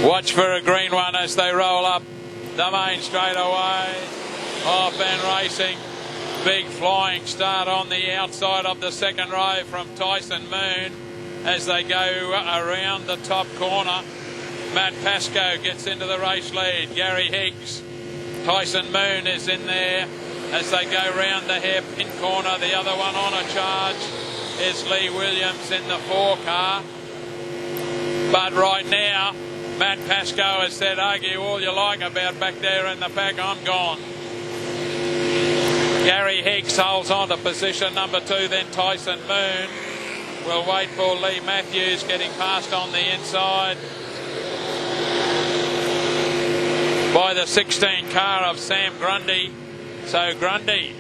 Watch for a green one as they roll up the main straightaway. Off and racing. Big flying start on the outside of the second row from Tyson Moon as they go around the top corner. Matt Pascoe gets into the race lead. Gary Higgs. Tyson Moon is in there as they go round the hairpin corner. The other one on a charge is Lee Williams in the 4 car. But right now, Matt Pascoe has said, argue all you like about back there in the pack, I'm gone. Gary Higgs holds on to position number 2, then Tyson Moon. We'll wait for Lee Matthews getting past on the inside by the 16 car of Sam Grundy. So Grundy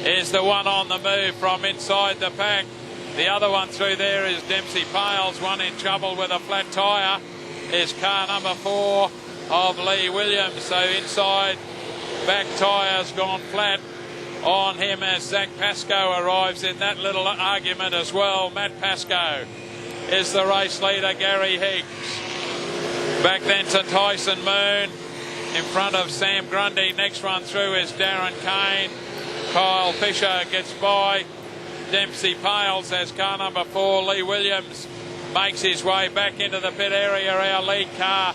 is the one on the move from inside the pack. The other one through there is Dempsey Pales, one in trouble with a flat tyre. Is car number 4 of Lee Williams. So inside back tyre's gone flat on him as Zach Pascoe arrives in that little argument as well. Matt Pascoe is the race leader. Gary Higgs back then to Tyson Moon in front of Sam Grundy. Next one through is Darren Kane. Kyle Fisher gets by Dempsey Pales as car number 4 Lee Williams makes his way back into the pit area. Our lead car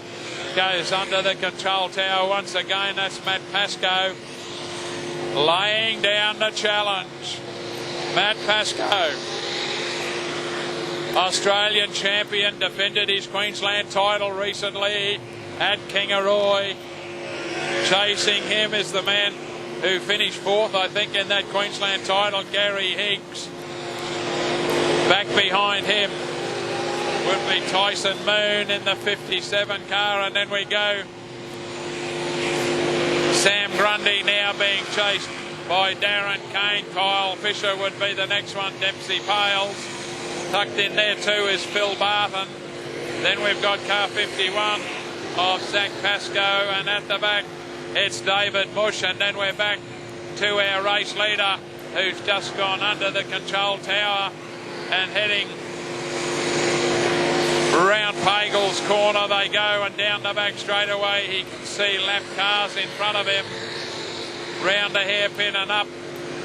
goes under the control tower once again. That's Matt Pascoe laying down the challenge. Matt Pascoe, Australian champion, defended his Queensland title recently at Kingaroy. Chasing him is the man who finished 4th, I think, in that Queensland title, Gary Higgs. Back behind him would be Tyson Moon in the 57 car, and then we go Sam Grundy now being chased by Darren Kane. Kyle Fisher would be the next one. Dempsey Pales. Tucked in there too is Phil Barton. Then we've got car 51 of Zach Pascoe, and at the back it's David Bush, and then we're back to our race leader who's just gone under the control tower and heading round Pagel's corner. They go, and down the back straightaway he can see lap cars in front of him. Round the hairpin and up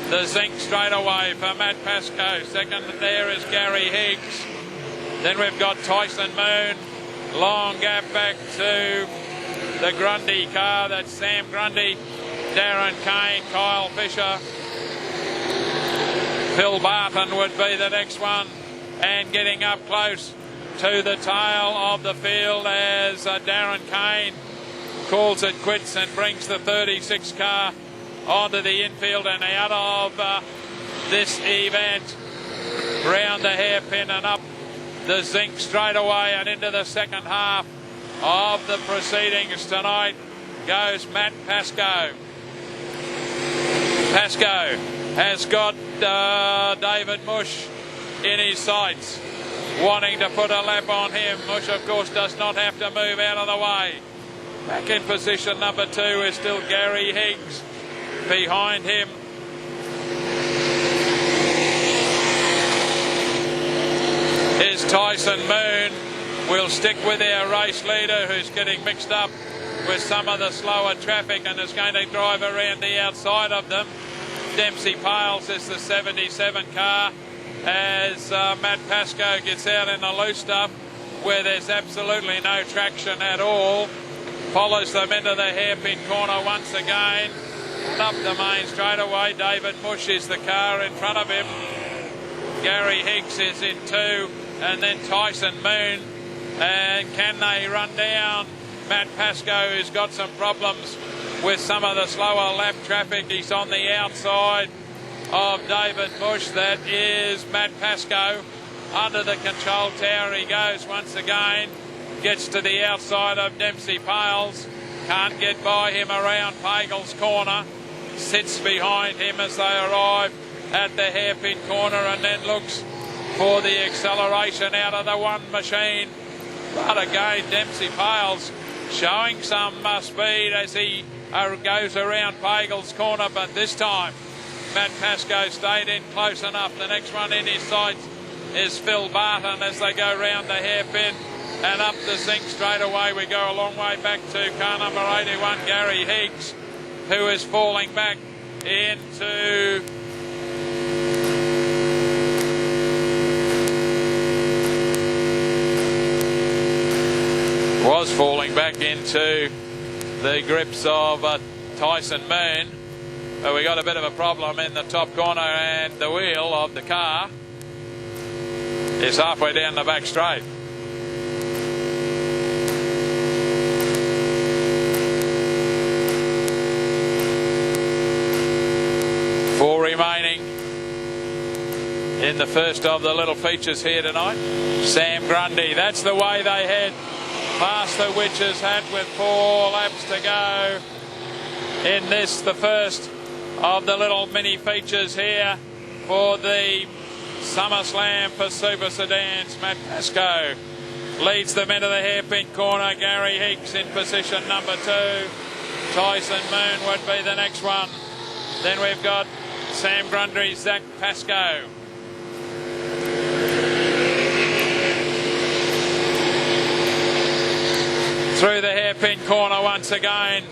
the zinc straightaway for Matt Pascoe. Second there is Gary Higgs. Then we've got Tyson Moon. Long gap back to the Grundy car. That's Sam Grundy, Darren Kane, Kyle Fisher. Phil Barton would be the next one, and getting up close to the tail of the field as Darren Kane calls it quits and brings the 36 car onto the infield and out of this event. Round the hairpin and up the zinc straight away and into the second half of the proceedings tonight goes Matt Pascoe. Pascoe has got David Mush in his sights, wanting to put a lap on him. Mush, of course, does not have to move out of the way. Back in position number 2 is still Gary Higgs. Behind him is Tyson Moon. We'll stick with our race leader, who's getting mixed up with some of the slower traffic and is going to drive around the outside of them. Dempsey Pales is the 77 car as Matt Pascoe gets out in the loose stuff where there's absolutely no traction at all. Follows them into the hairpin corner once again. Up the main straightaway, David Mush is the car in front of him. Gary Higgs is in 2, and then Tyson Moon. And can they run down Matt Pascoe, who's got some problems with some of the slower lap traffic? He's on the outside of David Bush. That is Matt Pascoe. Under the control tower he goes once again. Gets to the outside of Dempsey Pales. Can't get by him around Pagel's corner. Sits behind him as they arrive at the hairpin corner and then looks for the acceleration out of the one machine. But again, Dempsey Pales showing some speed as he goes around Pagel's corner, but this time Matt Pascoe stayed in close enough. The next one in his sights is Phil Barton as they go round the hairpin and up the zinc straight away. We go a long way back to car number 81, Gary Higgs, who is falling back into the grips of Tyson Moon. But we got a bit of a problem in the top corner, and the wheel of the car is halfway down the back straight. Four remaining in the first of the little features here tonight. Sam Grundy, that's the way they head past the Witch's Hat with 4 laps to go in this, the first of the little mini features here for the SummerSlam for Super Sedans. Matt Pascoe leads them into the hairpin corner. Gary Higgs in position number 2. Tyson Moon would be the next one. Then we've got Sam Grundy, Zach Pascoe. Through the hairpin corner once again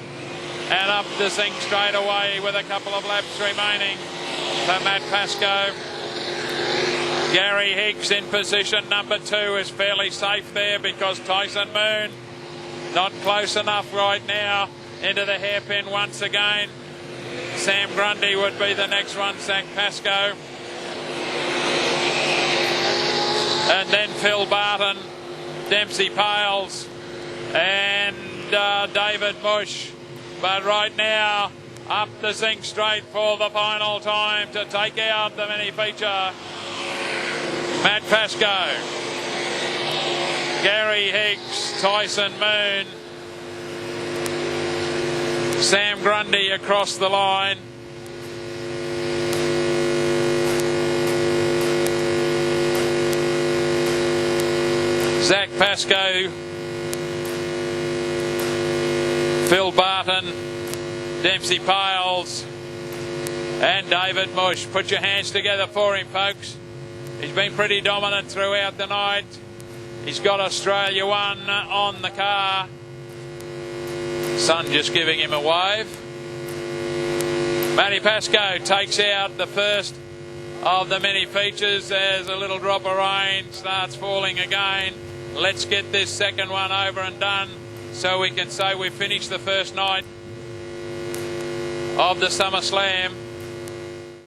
and up the zinc straight away with a couple of laps remaining for Matt Pascoe. Gary Higgs in position number 2 is fairly safe there because Tyson Moon not close enough right now into the hairpin once again. Sam Grundy would be the next one, Zach Pascoe. And then Phil Barton, Dempsey Pales and David Bush. But right now, up the zinc straight for the final time to take out the mini feature. Matt Pascoe, Gary Higgs, Tyson Moon, Sam Grundy across the line. Zach Pascoe, Phil Barton, Dempsey Pales and David Mush. Put your hands together for him, folks. He's been pretty dominant throughout the night. He's got Australia 1 on the car. Sun just giving him a wave. Matty Pascoe takes out the first of the mini features as a little drop of rain starts falling again. Let's get this second one over and done so we can say we've finished the first night of the SummerSlam.